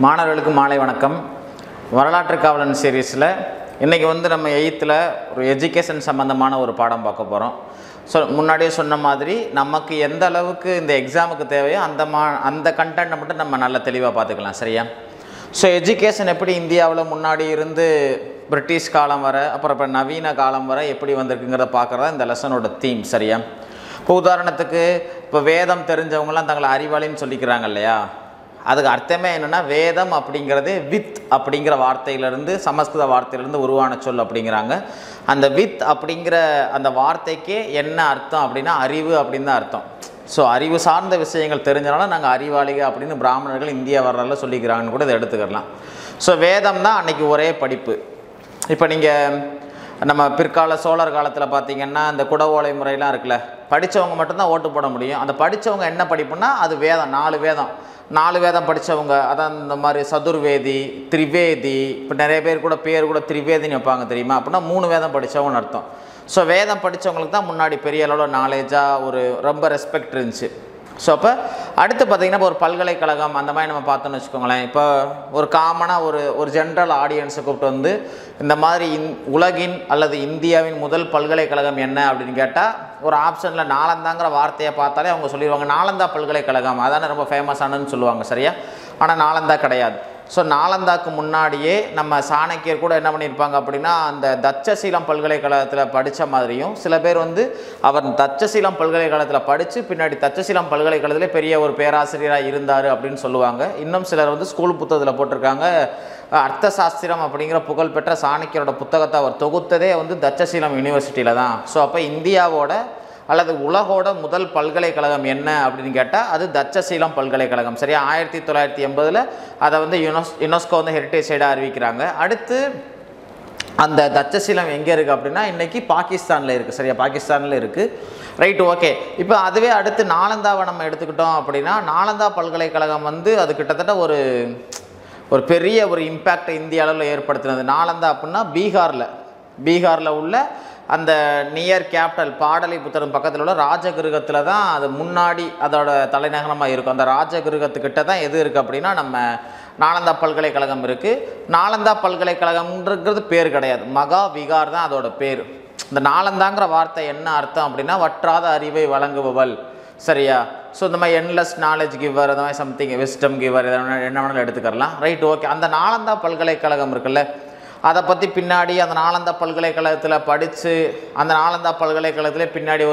மாணவர்களுக்கு மாலை வணக்கம். வரலாற்று காவலன் சீரீஸில் இன்றைக்கி நம்ம 8th ஒரு எஜுகேஷன் சம்மந்தமான ஒரு பாடம் பார்க்க போகிறோம். முன்னாடியே சொன்ன மாதிரி நமக்கு எந்த அளவுக்கு இந்த எக்ஸாமுக்கு தேவையோ அந்த கண்டென்ட்டை மட்டும் நம்ம நல்லா தெளிவாக பார்த்துக்கலாம். சரியா? எஜுகேஷன் எப்படி இந்தியாவில் முன்னாடி இருந்து பிரிட்டிஷ் காலம் வர அப்புறம் இப்போ நவீன காலம் வர எப்படி வந்திருக்குங்கிறத பார்க்குறதா இந்த லெசனோட தீம். சரியா? இப்போ உதாரணத்துக்கு இப்போ வேதம் தெரிஞ்சவங்களாம் தங்களை அறிவாளின்னு சொல்லிக்கிறாங்க இல்லையா? அதுக்கு அர்த்தமே என்னென்னா, வேதம் அப்படிங்கிறதே வித் அப்படிங்கிற வார்த்தையிலேருந்து, சமஸ்கிருத வார்த்தையிலேருந்து உருவான சொல் அப்படிங்கிறாங்க. அந்த வித் அப்படிங்கிற அந்த வார்த்தைக்கே என்ன அர்த்தம் அப்படின்னா அறிவு அப்படின்னு தான் அர்த்தம். அறிவு சார்ந்த விஷயங்கள் தெரிஞ்சனால நாங்கள் அறிவாளிக அப்படின்னு பிராமணர்கள் இந்தியா வரலாறுல சொல்லிக்கிறாங்கன்னு கூட இதை எடுத்துக்கலாம். வேதம் தான் அன்றைக்கி ஒரே படிப்பு. இப்போ நீங்கள் நம்ம பிற்கால சோழர் காலத்தில் பார்த்திங்கன்னா இந்த குட ஓலை முறையெல்லாம் இருக்குல்ல, படித்தவங்க மட்டும்தான் ஓட்டு போட முடியும். அந்த படித்தவங்க என்ன படிப்புன்னா அது வேதம், 4 வேதம் படித்தவங்க, அதான் இந்த மாதிரி சதுர்வேதி, திரிவேதி. இப்போ நிறைய பேர் கூட கூட திரிவேதின்னு வைப்பாங்க தெரியுமா? அப்படின்னா 3 வேதம் படித்தவங்கன்னு அர்த்தம். வேதம் படித்தவங்களுக்கு தான் முன்னாடி பெரிய அளவில் நாலேஜாக ஒரு ரொம்ப ரெஸ்பெக்ட் இருந்துச்சு. அப்போ அடுத்து பார்த்திங்கன்னா இப்போ ஒரு பல்கலைக்கழகம் அந்த மாதிரி நம்ம பார்த்தோன்னு வச்சுக்கோங்களேன். இப்போ ஒரு காமனாக ஒரு ஜென்ரல் ஆடியன்ஸை கூப்பிட்டு இந்த மாதிரி உலகின் அல்லது இந்தியாவின் முதல் பல்கலைக்கழகம் என்ன அப்படின்னு கேட்டால் ஒரு ஆப்ஷனில் நாலந்தாங்கிற வார்த்தையை பார்த்தாலே அவங்க சொல்லிடுவாங்க நாலந்தா பல்கலைக்கழகம், அதானே ரொம்ப ஃபேமஸானன்னு சொல்லுவாங்க. சரியா? ஆனால் நாலந்தா கிடையாது. நாலந்தாக்கு முன்னாடியே நம்ம சாணக்கியர் கூட என்ன பண்ணியிருப்பாங்க அப்படின்னா, அந்த தட்சசீலம் பல்கலைக்கழகத்தில் படித்த மாதிரியும் சில பேர் அவர் தட்சசீலம் பல்கலைக்கழகத்தில் படித்து பின்னாடி தட்சசீலம் பல்கலைக்கழகத்திலே பெரிய ஒரு பேராசிரியராக இருந்தார் அப்படின்னு சொல்லுவாங்க. இன்னும் சிலர் ஸ்கூல் புத்தகத்தில் போட்டிருக்காங்க, அர்த்த சாஸ்திரம் அப்படிங்கிற புகழ்பெற்ற சாணக்கியரோட புத்தகத்தை அவர் தொகுத்ததே தட்சசீலம் யூனிவர்சிட்டியில் தான். அப்போ இந்தியாவோட அல்லது உலகோட முதல் பல்கலைக்கழகம் என்ன அப்படின்னு கேட்டால் அது தட்சசீலம் பல்கலைக்கழகம். சரியா? 1980 அதை யுனெஸ்கோ ஹெரிட்டேஜ் சைடாக அறிவிக்கிறாங்க. அடுத்து அந்த தட்சசீலம் எங்கே இருக்குது அப்படின்னா இன்றைக்கி பாகிஸ்தானில் இருக்குது. சரியா? பாகிஸ்தானில் இருக்குது. Right, okay. இப்போ அதுவே அடுத்து நாலந்தாவை நம்ம எடுத்துக்கிட்டோம் அப்படின்னா நாலந்தா பல்கலைக்கழகம் அது கிட்டத்தட்ட ஒரு பெரிய ஒரு இம்பேக்டை இந்திய அளவில் ஏற்படுத்தினது. நாலந்தா அப்படின்னா பீகாரில் உள்ள அந்த நியர் கேபிட்டல் பாடலிபுத்திரம் பக்கத்தில் உள்ள ராஜகிருகத்தில் தான் அது முன்னாடி அதோட தலைநகரமாக இருக்கும். அந்த ராஜகிருகத்துக்கிட்ட தான் எது இருக்குது அப்படின்னா நம்ம நாலந்தா பல்கலைக்கழகம் இருக்குது. நாலந்தா பல்கலைக்கழகம்ன்றது பேர் கிடையாது, மகா விகார் தான் அதோட பேர். இந்த நாலந்தாங்கிற வார்த்தை என்ன அர்த்தம் அப்படின்னா வற்றாத அறிவை வழங்குபவள். சரியா? இந்த மாதிரி என்லெஸ் நாலேஜ் கிவர், அந்த மாதிரி சம்திங் விஸ்டம் கிவர், என்ன வேணாலும் எடுத்துக்கலாம். Right, okay. அந்த நாலந்தா பல்கலைக்கழகம் இருக்குல்ல, அதை பற்றி பின்னாடி அந்த நாலந்தா பல்கலைக்கழகத்தில் படித்து அந்த நாலந்தா பல்கலைக்கழகத்தில் பின்னாடி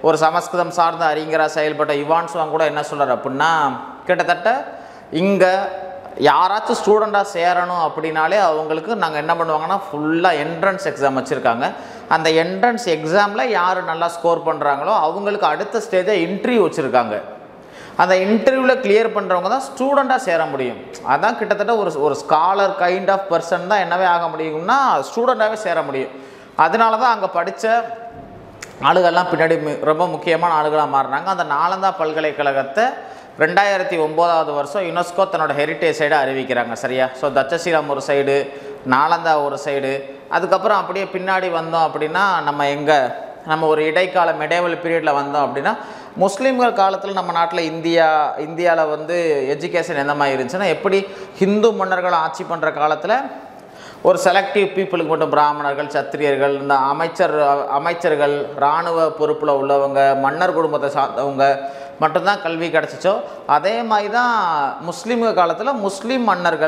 ஒரு சமஸ்கிருதம் சார்ந்த அறிஞராக செயல்பட்ட இவான் சுவாங் கூட என்ன சொல்கிறார் அப்படின்னா, கிட்டத்தட்ட இங்கே யாராச்சும் ஸ்டூடெண்ட்டாக சேரணும் அப்படின்னாலே அவங்களுக்கு நாங்கள் என்ன பண்ணுவாங்கன்னா ஃபுல்லாக என்ட்ரன்ஸ் எக்ஸாம் வச்சுருக்காங்க. அந்த என்ட்ரன்ஸ் எக்ஸாமில் யார் நல்லா ஸ்கோர் பண்ணுறாங்களோ அவங்களுக்கு அடுத்த ஸ்டேஜை இன்டர்வியூ வச்சுருக்காங்க. அந்த இன்டர்வியூவில் கிளியர் பண்ணுறவங்க தான் ஸ்டூடெண்ட்டாக சேர முடியும். அதான் கிட்டத்தட்ட ஒரு ஸ்காலர் கைண்ட் ஆஃப் பர்சன் தான் என்னவே ஆக முடியும்னா ஸ்டூடெண்ட்டாகவே சேர முடியும். அதனால தான் அங்கே படித்த ஆளுகள்லாம் பின்னாடி ரொம்ப முக்கியமான ஆளுகளாக மாறினாங்க. அந்த நாலந்தா பல்கலைக்கழகத்தை 2009 யுனெஸ்கோ தன்னோட ஹெரிட்டேஜ் சைடை அறிவிக்கிறாங்க. சரியா? தட்சசீலம் ஒரு சைடு, நாலந்தா ஒரு சைடு. அதுக்கப்புறம் அப்படியே பின்னாடி வந்தோம் அப்படின்னா நம்ம ஒரு இடைக்கால மெடேவல் பீரியடில் வந்தோம் அப்படின்னா முஸ்லீம்கள் காலத்தில் நம்ம நாட்டில் இந்தியாவில் எஜுகேஷன் எந்த மாதிரி இருந்துச்சுன்னா, எப்படி ஹிந்து மன்னர்கள் ஆட்சி பண்ணுற காலத்தில் ஒரு செலக்டிவ் பீப்புளுக்கு மட்டும் பிராமணர்கள், சத்திரியர்கள், இந்த அமைச்சர்கள், இராணுவ பொறுப்பில் உள்ளவங்க, மன்னர் குடும்பத்தை சார்ந்தவங்க மட்டும்தான் கல்வி கிடச்சிச்சோ, அதே மாதிரி தான் முஸ்லீம்கள் காலத்தில் முஸ்லீம் மன்னர்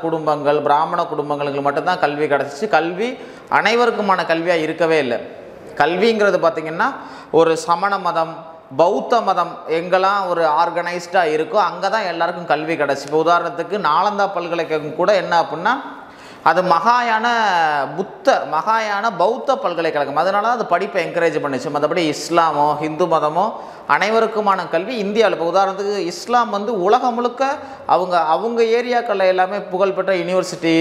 குடும்பங்கள், பிராமண குடும்பங்களுக்கு மட்டும்தான் கல்வி கிடச்சிச்சு. கல்வி அனைவருக்குமான கல்வியாக இருக்கவே இல்லை. கல்விங்கிறது பார்த்திங்கன்னா ஒரு சமண மதம், பௌத்த மதம் எங்கெல்லாம் ஒரு ஆர்கனைஸ்டாக இருக்கோ அங்கே தான் எல்லாருக்கும் கல்வி கிடச்சி. இப்போ உதாரணத்துக்கு நாலந்தா பல்கலைக்கழகம் கூட என்ன அப்படின்னா அது மகாயான பௌத்த பல்கலைக்கழகம். அதனால தான் அது படிப்பை என்கரேஜ் பண்ணிச்சு. மற்றபடி இஸ்லாமோ ஹிந்து மதமோ அனைவருக்குமான கல்வி இந்தியாவில். இப்போ உதாரணத்துக்கு இஸ்லாம் உலகம் முழுக்க அவங்க ஏரியாக்களில் எல்லாமே புகழ்பெற்ற யூனிவர்சிட்டி,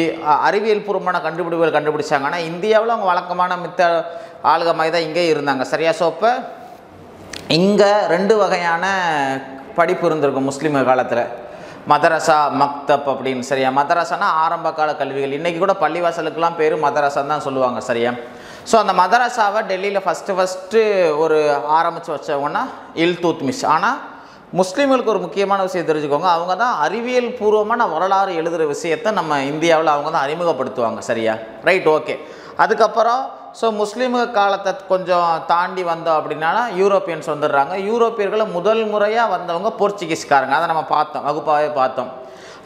அறிவியல் பூர்வமான கண்டுபிடிப்புகள் கண்டுபிடிச்சாங்க. ஆனால் இந்தியாவில் அவங்க வழக்கமான மித்த ஆளுக மாதிரி தான் இங்கே இருந்தாங்க. சரியா? இப்போ இங்கே 2 வகையான படிப்பு இருந்திருக்கும் முஸ்லீம் காலத்தில், மதரசா, மக்தப் அப்படின்னு. சரியா? மதரசானா ஆரம்ப கால கல்விகள். இன்றைக்கி கூட பள்ளிவாசலுக்கெல்லாம் பேர் மதரசான்னு தான் சொல்லுவாங்க. சரியா? அந்த மதரசாவை டெல்லியில் ஃபஸ்ட்டு ஒரு ஆரம்பித்து வச்சவங்கன்னா இல்துத்மிஷ். ஆனால் முஸ்லீம்களுக்கு ஒரு முக்கியமான விஷயம் தெரிஞ்சுக்கோங்க, அவங்க தான் அறிவியல் பூர்வமான வரலாறு எழுதுகிற விஷயத்தை நம்ம இந்தியாவில் அவங்க தான் அறிமுகப்படுத்துவாங்க. சரியா? Right, okay. அதுக்கப்புறம் ஸோ முஸ்லீம்கள் காலத்தை கொஞ்சம் தாண்டி வந்தோம் அப்படின்னா யூரோப்பியன்ஸ் வந்துடுறாங்க. யூரோப்பியர்களை முதல் முறையாக வந்தவங்க போர்ச்சுகீஸ்காரங்க. அதை நம்ம பார்த்தோம், வகுப்பாகவே பார்த்தோம்.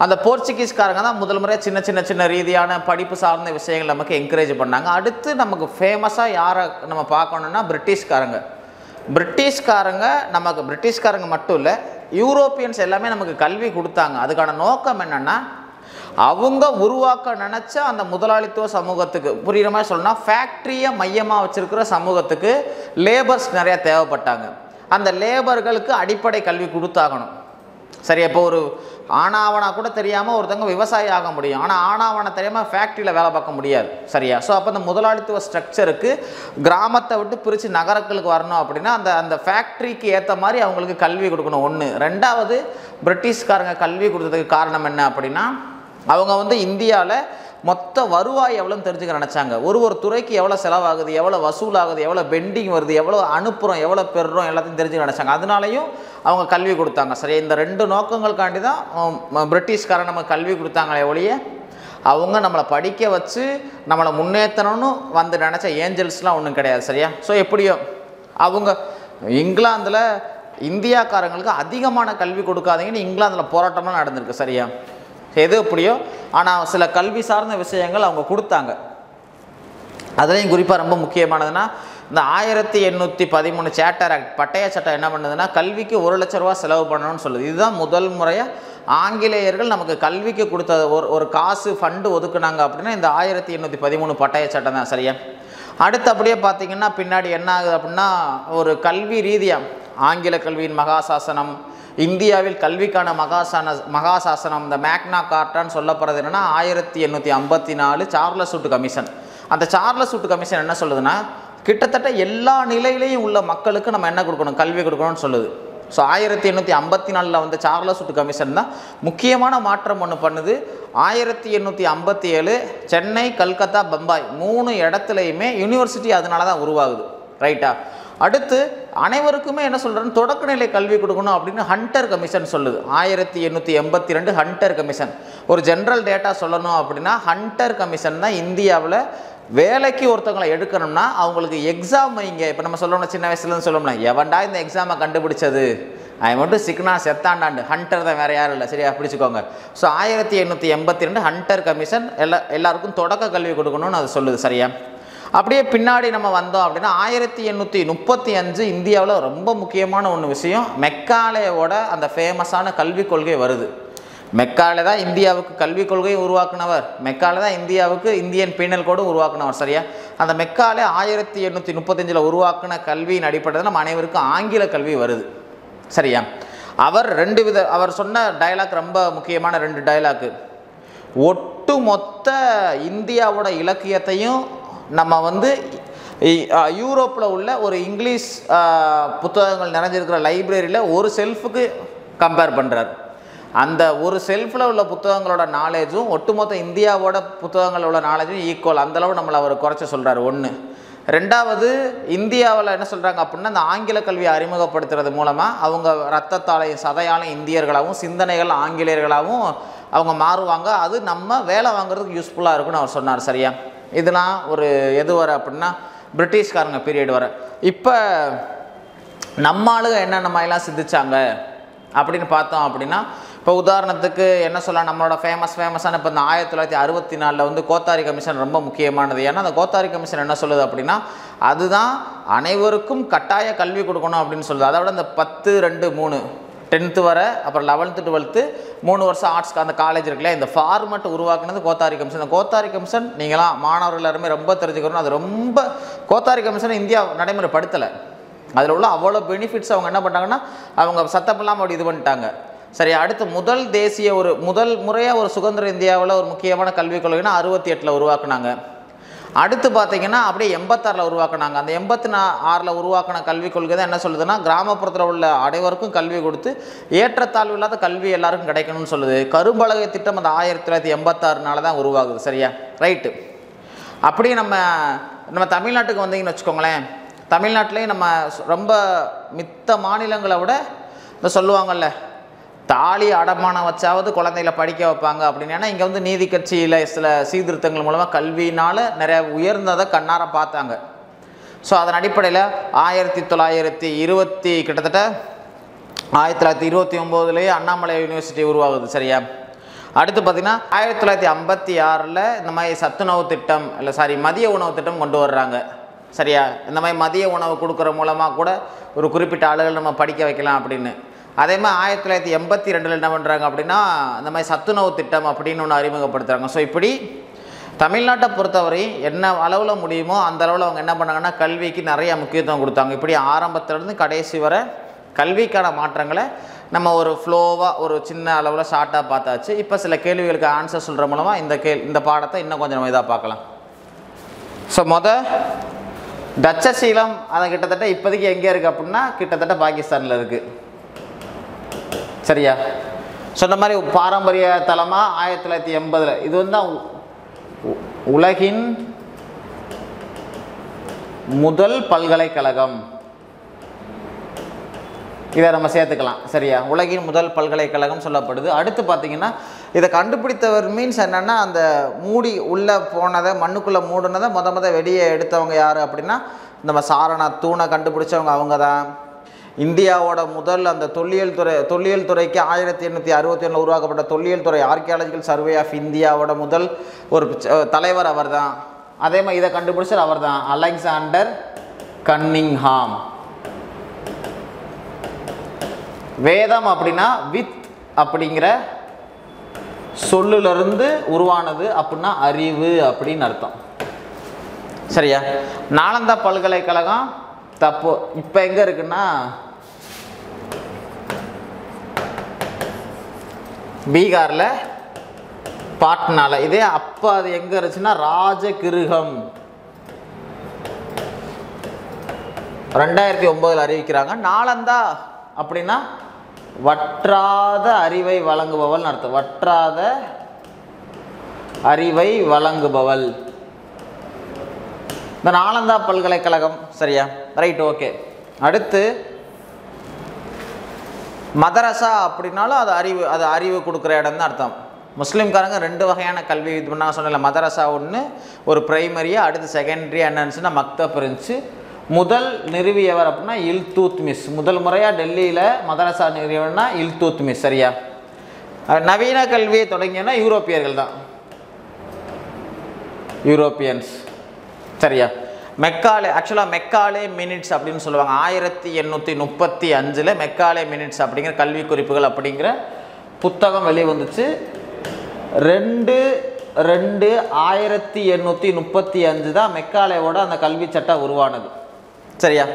அந்த போர்ச்சுகீஸ்காரங்க தான் முதல் முறையாக சின்ன ரீதியான படிப்பு சார்ந்த விஷயங்கள் நமக்கு என்கரேஜ் பண்ணாங்க. அடுத்து நமக்கு ஃபேமஸாக யாரை நம்ம பார்க்கணுன்னா பிரிட்டிஷ்காரங்க நமக்கு பிரிட்டிஷ்காரங்க மட்டும் இல்லை, யூரோப்பியன்ஸ் எல்லாமே நமக்கு கல்வி கொடுத்தாங்க. அதுக்கான நோக்கம் என்னென்னா, அவங்க உருவாக்க நினச்ச அந்த முதலாளித்துவ சமூகத்துக்கு புரிகிற மாதிரி சொல்லணும்னா ஃபேக்ட்ரியை மையமாக வச்சுருக்கிற சமூகத்துக்கு லேபர்ஸ் நிறையா தேவைப்பட்டாங்க. அந்த லேபர்களுக்கு அடிப்படை கல்வி கொடுத்தாகணும். சரி, இப்போ ஒரு ஆனாவனா கூட தெரியாமல் ஒருத்தவங்க விவசாயி ஆக முடியும், ஆனால் ஆனாவனா தெரியாமல் ஃபேக்ட்ரியில் வேலை பார்க்க முடியாது. சரியா? ஸோ அப்போ அந்த முதலாளித்துவ ஸ்ட்ரக்சருக்கு கிராமத்தை விட்டு பிரித்து நகரங்களுக்கு வரணும் அப்படின்னா அந்த ஃபேக்ட்ரிக்கு ஏற்ற மாதிரி அவங்களுக்கு கல்வி கொடுக்கணும். ஒன்று. ரெண்டாவது, பிரிட்டிஷ்காரங்க கல்வி கொடுத்ததுக்கு காரணம் என்ன அப்படின்னா, அவங்க இந்தியாவில் மொத்த வருவாய் எவ்வளோன்னு தெரிஞ்சுக்க நினச்சாங்க. ஒரு துறைக்கு எவ்வளோ செலவாகுது, எவ்வளோ வசூலாகுது, எவ்வளோ பெண்டிங் வருது, எவ்வளோ அனுப்புகிறோம், எவ்வளோ பெறுறோம், எல்லாத்தையும் தெரிஞ்சுக்க நினச்சாங்க. அதனாலையும் அவங்க கல்வி கொடுத்தாங்க. சரி, இந்த 2 நோக்கங்களுக்காண்டி தான் பிரிட்டிஷ்காரன் நம்ம கல்வி கொடுத்தாங்களே ஒழிய அவங்க நம்மளை படிக்க வச்சு நம்மளை முன்னேற்றணும்னு நினச்ச ஏஞ்சல்ஸ்லாம் ஒன்றும் கிடையாது. சரியா? ஸோ எப்படியோ அவங்க இங்கிலாந்தில் இந்தியாக்காரங்களுக்கு அதிகமான கல்வி கொடுக்காதீங்கன்னு இங்கிலாந்தில் போராட்டம்லாம் நடந்திருக்கு. சரியா? எது எப்படியோ, ஆனால் சில கல்வி சார்ந்த விஷயங்கள் அவங்க கொடுத்தாங்க. அதுலேயும் குறிப்பாக ரொம்ப முக்கியமானதுன்னா, இந்த 1813 சேட்டர் ஆக்ட், பட்டய சட்டம் என்ன பண்ணுதுன்னா, கல்விக்கு 1 லட்ச ரூபா செலவு பண்ணணும்னு சொல்லுது. இதுதான் முதல் முறையாக ஆங்கிலேயர்கள் நமக்கு கல்விக்கு கொடுத்த ஒரு காசு ஃபண்டு ஒதுக்குனாங்க அப்படின்னா இந்த 1813 பட்டய சட்டம் தான். சரியா? அடுத்து அப்படியே பார்த்திங்கன்னா பின்னாடி என்ன ஆகுது அப்படின்னா, ஒரு கல்வி ரீதியாக ஆங்கில கல்வியின் மகாசாசனம், இந்தியாவில் கல்விக்கான மகாசாசனம், இந்த மேக்னா கார்ட்டான்னு சொல்லப்படுறது என்னென்னா 1854 சார்லஸ் வுட் கமிஷன். அந்த சார்லஸ் வுட் கமிஷன் என்ன சொல்லுதுன்னா, கிட்டத்தட்ட எல்லா நிலையிலையும் உள்ள மக்களுக்கு நம்ம என்ன கொடுக்கணும், கல்வி கொடுக்கணும்னு சொல்லுது. ஸோ 1854 வந்த சார்லஸ் வுட் கமிஷன் தான் முக்கியமான மாற்றம் ஒன்று பண்ணுது. 1857 சென்னை, கல்கத்தா, பம்பாய் 3 இடத்துலையுமே யூனிவர்சிட்டி அதனால தான் உருவாகுது. ரைட்டா? அடுத்து அனைவருக்குமே என்ன சொல்கிறேன்னு தொடக்கநிலை கல்வி கொடுக்கணும் அப்படின்னு ஹண்டர் கமிஷன் சொல்லுது. 1882 ஹண்டர் கமிஷன். ஒரு ஜென்ரல் டேட்டா சொல்லணும் அப்படின்னா ஹண்டர் கமிஷன் தான் இந்தியாவில் வேலைக்கு ஒருத்தவங்களை எடுக்கணும்னா அவங்களுக்கு எக்ஸாம் வைங்க. இப்போ நம்ம சொல்லணும், சின்ன வயசுலேருந்து சொல்லணும்னா, எவன்டா இந்த எக்ஸாமை கண்டுபிடிச்சது, அவன் மட்டும் சிக்கனா செத்தாண்டாண்டு, ஹண்டர் தான், வேறு யாரும் இல்லை. சரியா? பிடிச்சிக்கோங்க. ஸோ 1882 ஹண்டர் கமிஷன் எல்லாருக்கும் தொடக்க கல்வி கொடுக்கணும்னு அது சொல்லுது. சரியா? அப்படியே பின்னாடி நம்ம வந்தோம் அப்படின்னா 1835 இந்தியாவில் ரொம்ப முக்கியமான ஒன்று விஷயம், மெக்காலேயோட அந்த ஃபேமஸான கல்விக் கொள்கை வருது. மெக்காலே தான் இந்தியாவுக்கு கல்விக் கொள்கையை உருவாக்குனவர், மெக்காலே தான் இந்தியாவுக்கு இந்தியன் பீனல் கோடும் உருவாக்குனவர். சரியா? அந்த மெக்காலே 1835 உருவாக்கின கல்வியின் அடிப்படையில் நம்ம அனைவருக்கும் ஆங்கில கல்வி வருது. சரியா? அவர் சொன்ன டயலாக் ரொம்ப முக்கியமான 2 டயலாக்கு. ஒட்டு மொத்த இந்தியாவோட இலக்கியத்தையும் நம்ம யூரோப்பில் உள்ள ஒரு இங்கிலீஷ் புத்தகங்கள் நிறைஞ்சிருக்கிற லைப்ரரியில் ஒரு செல்ஃபுக்கு கம்பேர் பண்ணுறார். அந்த ஒரு செல்ஃபில் உள்ள புத்தகங்களோட நாலேஜும் ஒட்டுமொத்த இந்தியாவோட புத்தகங்களோட நாலேஜும் ஈக்குவல். அந்தளவு நம்மளை அவர் குறைச்ச சொல்கிறார். 1. 2வது, இந்தியாவில் என்ன சொல்கிறாங்க அப்படின்னா, அந்த ஆங்கில கல்வியை அறிமுகப்படுத்துறது மூலமாக அவங்க ரத்தத்தாலையும் சதையாலையும் இந்தியர்களாகவும் சிந்தனைகள் ஆங்கிலேயர்களாகவும் அவங்க மாறுவாங்க. அது நம்ம வேலை வாங்குறதுக்கு யூஸ்ஃபுல்லாக இருக்குன்னு அவர் சொன்னார். சரியா? இதெல்லாம் ஒரு எது வர அப்படின்னா பிரிட்டிஷ்காரங்க பீரியட் வர. இப்போ நம்ம ஆளுங்க என்னென்ன மாதிரிலாம் சிந்திச்சாங்க அப்படின்னு பார்த்தோம் அப்படின்னா, இப்போ உதாரணத்துக்கு என்ன சொல்லலாம், நம்மளோட ஃபேமஸான இப்போ இந்த 1964 கோத்தாரி கமிஷன் ரொம்ப முக்கியமானது. ஏன்னா அந்த கோத்தாரி கமிஷன் என்ன சொல்லுது அப்படின்னா, அதுதான் அனைவருக்கும் கட்டாய கல்வி கொடுக்கணும் அப்படின்னு சொல்லுது. அதை விட இந்த 10, 2, 3 10th வர, அப்புறம் 11th 12th 3 வருஷம் ஆர்ட்ஸ்க்கு அந்த காலேஜ் இருக்குல்ல, இந்த ஃபார்மெட் உருவாக்குனது கோத்தாரி கமிஷன். இந்த கோத்தாரி கமிஷன் நீங்களாம் மாணவர்கள் எல்லாருமே ரொம்ப தெரிஞ்சுக்கணும். அது ரொம்ப கோத்தாரி கமிஷனை இந்தியா நடைமுறைப்படுத்தலை. அதில் உள்ள அவ்வளோ பெனிஃபிட்ஸ் அவங்க என்ன பண்ணாங்கன்னா அவங்க சத்தப்பெல்லாம் அப்படி இது பண்ணிட்டாங்க. சரி, அடுத்து முதல் முறையாக ஒரு சுதந்திர இந்தியாவில் ஒரு முக்கியமான கல்விக் கொள்கைன்னா 68 உருவாக்குனாங்க. அடுத்து பார்த்திங்கன்னா அப்படியே 86 உருவாக்குனாங்க. அந்த 86 உருவாக்கின கல்விக் கொள்கை தான் என்ன சொல்லுதுன்னா, கிராமப்புறத்தில் உள்ள அனைவருக்கும் கல்வி கொடுத்து ஏற்றத்தாழ்வு இல்லாத கல்வி எல்லாருக்கும் கிடைக்கணும்னு சொல்லுது. கரும்பலகை திட்டம் அந்த 1986 தான் உருவாகுது. சரியா? ரைட்டு. அப்படியே நம்ம தமிழ்நாட்டுக்கு வந்தீங்கன்னு வச்சுக்கோங்களேன், தமிழ்நாட்டிலையும் நம்ம ரொம்ப மித்த மாநிலங்களை விட இந்த சொல்லுவாங்கள்ல, தாலி அடமானம் வச்சாவது குழந்தைகளை படிக்க வைப்பாங்க அப்படின்னு. ஏன்னா இங்கே வந்து நீதி கட்சியில் சில சீர்திருத்தங்கள் மூலமாக கல்வியினால் நிறைய உயர்ந்ததை கண்ணார பார்த்தாங்க. ஸோ அதன் அடிப்படையில் 1920 கிட்டத்தட்ட 1929 அண்ணாமலை யூனிவர்சிட்டி உருவாகுது. சரியா? அடுத்து பார்த்திங்கன்னா 1956 இந்த மாதிரி சத்துணவு திட்டம் மதிய உணவு திட்டம் கொண்டு வர்றாங்க. சரியா? இந்த மாதிரி மதிய உணவு கொடுக்குற மூலமாக கூட ஒரு குறிப்பிட்ட ஆளுகள் நம்ம படிக்க வைக்கலாம் அப்படின்னு. அதே மாதிரி 1982 என்ன பண்ணுறாங்க அப்படின்னா இந்த மாதிரி சத்துணவு திட்டம் அப்படின்னு ஒன்று அறிமுகப்படுத்துகிறாங்க. ஸோ இப்படி தமிழ்நாட்டை பொறுத்தவரை என்ன அளவில் முடியுமோ அந்த அளவில் அவங்க என்ன பண்ணாங்கன்னா கல்விக்கு நிறைய முக்கியத்துவம் கொடுத்தாங்க. இப்படி ஆரம்பத்திலேருந்து கடைசி வரை கல்விக்கான மாற்றங்களை நம்ம ஒரு ஃப்ளோவாக ஒரு சின்ன அளவில் ஷார்ட்டாக பார்த்தாச்சு. இப்போ சில கேள்விகளுக்கு ஆன்சர் சொல்கிற மூலமாக இந்த பாடத்தை இன்னும் கொஞ்சம் நம்ம இதாக பார்க்கலாம். ஸோ டச்சசீலம் அதை கிட்டத்தட்ட இப்போதைக்கு எங்கே இருக்குது அப்படின்னா கிட்டத்தட்ட பாகிஸ்தானில் இருக்குது. சரியா? சொன்ன மாதிரி பாரம்பரிய தலமாக 1980 இது வந்து உலகின் முதல் பல்கலைக்கழகம். இதை நம்ம சேர்த்துக்கலாம். சரியா? உலகின் முதல் பல்கலைக்கழகம் சொல்லப்படுது. அடுத்து பார்த்தீங்கன்னா இதை கண்டுபிடித்தவர் மீன்ஸ் என்னென்னா அந்த மூடி உள்ளே போனதை மண்ணுக்குள்ளே மூடினதை முத வெளியே எடுத்தவங்க யார் அப்படின்னா நம்ம சாரநாத் தூணை கண்டுபிடிச்சவங்க அவங்க தான். இந்தியாவோட முதல் அந்த தொல்லியல் துறைக்கு 1861 உருவாக்கப்பட்ட தொல்லியல் துறை ஆர்கியாலஜிக்கல் சர்வே ஆஃப் இந்தியாவோட முதல் ஒரு தலைவர் அவர் தான். அதே மாதிரி இதை கண்டுபிடிச்சது அவர் தான், அலெக்சாண்டர் கன்னிங்ஹாம். வேதம் அப்படின்னா வித் அப்படிங்கிற சொல்லிலிருந்து உருவானது அப்படின்னா அறிவு அப்படின்னு அர்த்தம். சரியா? நாலந்தா பல்கலைக்கழகம் தப்பு. இப்போ எங்கே இருக்குன்னா பீகாரில் பாட்னால. இதே அப்போ அது எங்கே இருந்துச்சுன்னா ராஜகிருகம் 2009 அறிவிக்கிறாங்க. நாலந்தா அப்படின்னா வற்றாத அறிவை வழங்குபவள் அர்த்தம். வற்றாத அறிவை வழங்குபவள் இந்த நாலந்தா பல்கலைக்கழகம். சரியா? Right, okay. அடுத்து மதரசா அப்படின்னாலும் அது அறிவு கொடுக்குற இடம் தான் அர்த்தம். முஸ்லீம்காரங்க 2 வகையான கல்வி இது பண்ணாங்க சொன்னல. மதரசா ஒன்று ஒரு பிரைமரியாக, அடுத்து செகண்டரியாக என்ன இருந்துச்சுன்னா மக்தப் இருந்துச்சு. முதல் நிறுவியவர் அப்படின்னா இல்துத்மிஷ். முதல் முறையாக டெல்லியில் மதரசா நிறுவியவர்னா இல்துத்மிஷ். சரியா? நவீன கல்வியை தொடங்கியன்னா யூரோப்பியர்கள் தான், யூரோப்பியன்ஸ். சரியா? மெக்காலே மினிட்ஸ் அப்படின்னு சொல்லுவாங்க. 1835 மெக்காலே மினிட்ஸ் அப்படிங்கிற கல்வி குறிப்புகள் அப்படிங்கிற புத்தகம் வெளியே வந்துச்சு. 2/2/1835 தான் மெக்காலேவோட அந்த கல்வி சட்டம் உருவானது. சரியா?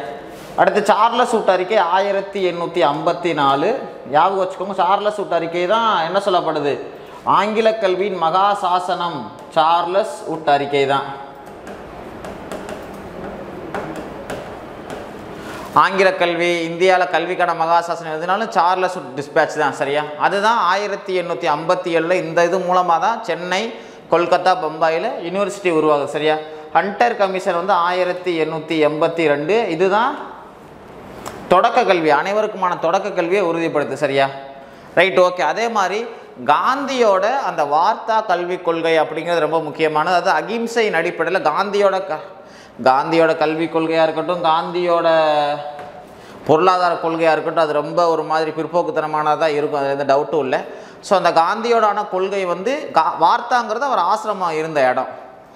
அடுத்து சார்லஸ் உட் அறிக்கை 1854. ஞாபகம் வச்சுக்கோங்க, சார்லஸ் உட் அறிக்கை தான் என்ன சொல்லப்படுது, ஆங்கில கல்வியின் மகா சாசனம். சார்லஸ் உட் அறிக்கை தான் ஆங்கில கல்வி இந்தியாவில் கல்விக்கான மகாசாசனம் எதுனாலும் சார்லஸ் உட் டிஸ்பேட்ச் தான். சரியா? அதுதான் 1857 இந்த இது மூலமாக தான் சென்னை, கொல்கத்தா, பம்பாயில் யூனிவர்சிட்டி உருவாகுது. சரியா? ஹண்டர் கமிஷன் வந்து 1882. இதுதான் தொடக்க கல்வி, அனைவருக்குமான தொடக்க கல்வியை உறுதிப்படுத்து. சரியா? Right, okay. அதே மாதிரி காந்தியோட அந்த வார்த்தா கல்விக் கொள்கை அப்படிங்கிறது ரொம்ப முக்கியமானது. அது அகிம்சையின் அடிப்படையில் காந்தியோட கல்விக் கொள்கையாக இருக்கட்டும், காந்தியோட பொருளாதார கொள்கையாக இருக்கட்டும், அது ரொம்ப ஒரு மாதிரி பிற்போக்குத்தனமானதாக இருக்கும், அதில் எந்த டவுட்டும் இல்லை. ஸோ அந்த காந்தியோடான கொள்கை வந்து வார்த்தாங்கிறது அவர் ஆசிரமம் இருந்த இடம்.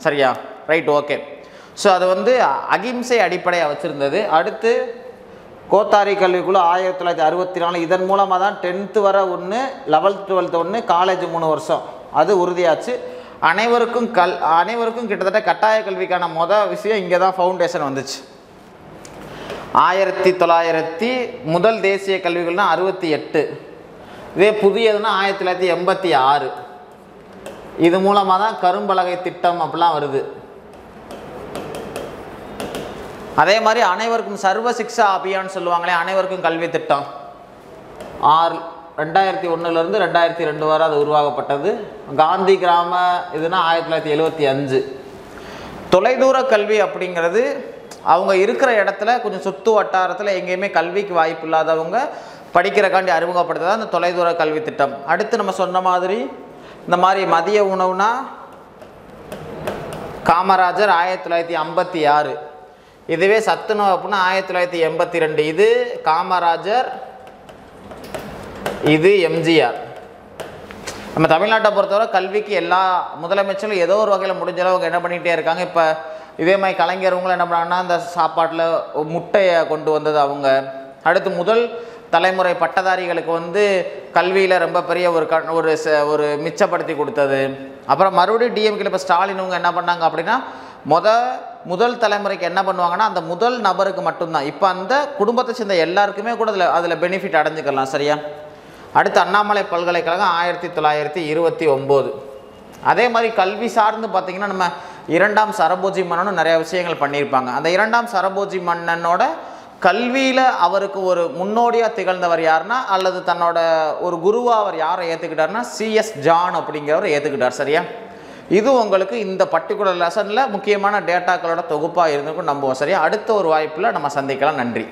சரியா? Right, okay. ஸோ அது வந்து அகிம்சை அடிப்படையாக வச்சுருந்தது. அடுத்து கோத்தாரி கல்விக்குழு 1964. இதன் மூலமாக தான் 10th வரை 1, 11th 12th 1, காலேஜ் 3 வருஷம் அது உறுதியாச்சு. அனைவருக்கும் கிட்டத்தட்ட கட்டாய கல்விக்கான விஷயம் இங்கே தான் ஃபவுண்டேஷன் வந்துச்சு. 1900 முதல் தேசிய கல்விகள்னா 68. இதே புதியதுன்னா 1986. இது மூலமாக தான் கரும்பலகை திட்டம் அப்படிலாம் வருது. அதே மாதிரி அனைவருக்கும் சர்வ சிக்ஷா அபியான் சொல்லுவாங்களே, அனைவருக்கும் கல்வி திட்டம் 2001 2002 வரை அது உருவாக்கப்பட்டது. காந்தி கிராம இதுனா 1975. தொலைதூர கல்வி அப்படிங்கிறது அவங்க இருக்கிற இடத்துல கொஞ்சம் சுற்று வட்டாரத்தில் எங்கேயுமே கல்விக்கு வாய்ப்பு இல்லாதவங்க படிக்கிறக்காண்டி அறிமுகப்படுத்துறது அந்த தொலைதூர கல்வி திட்டம். அடுத்து நம்ம சொன்ன மாதிரி இந்த மாதிரி மதிய உணவுனா காமராஜர் 1956. இதுவே சத்துணவு அப்படின்னா 1982. இது காமராஜர், இது எம்ஜிஆர். நம்ம தமிழ்நாட்டை பொறுத்தவரை கல்விக்கு எல்லா முதலமைச்சரும் ஏதோ ஒரு வகையில் முடிஞ்ச அளவுக்கு என்ன பண்ணிகிட்டே இருக்காங்க. இப்போ இதே மாதிரி கலைஞர்களும் என்ன பண்ணாங்கன்னா அந்த சாப்பாட்டில் முட்டையை கொண்டு வந்தது அவங்க. அடுத்து முதல் தலைமுறை பட்டதாரிகளுக்கு வந்து கல்வியில் ரொம்ப பெரிய ஒரு மிச்சப்படுத்தி கொடுத்தது. அப்புறம் மறுபடியும் டிஎம்கேல இப்போ ஸ்டாலின் அவங்க என்ன பண்ணாங்க அப்படின்னா முதல் தலைமுறைக்கு என்ன பண்ணுவாங்கன்னா அந்த முதல் நபருக்கு மட்டும்தான். இப்போ அந்த குடும்பத்தை சேர்ந்த எல்லாருக்குமே கூட அதில் பெனிஃபிட் அடைஞ்சிக்கலாம். சரியா? அடுத்து அண்ணாமலை பல்கலைக்கழகம் 1929. அதே மாதிரி கல்வி சார்ந்து பார்த்திங்கன்னா நம்ம 2ஆம் சரபோஜி மன்னனும் நிறைய விஷயங்கள் பண்ணியிருப்பாங்க. அந்த 2ஆம் சரபோஜி மன்னனோட கல்வியில் அவருக்கு ஒரு முன்னோடியாக திகழ்ந்தவர் யாருன்னா, அல்லது தன்னோட ஒரு குருவாக அவர் யாரை ஏற்றுக்கிட்டார்னா CS ஜான் அப்படிங்கிறவர் ஏற்றுக்கிட்டார். சரியா? இது உங்களுக்கு இந்த பர்டிகுலர் லெசனில் முக்கியமான டேட்டாக்களோட தொகுப்பாக இருந்திருக்கும் நம்புவோம். சரியா? அடுத்த ஒரு வாய்ப்பில் நம்ம சந்திக்கலாம். நன்றி.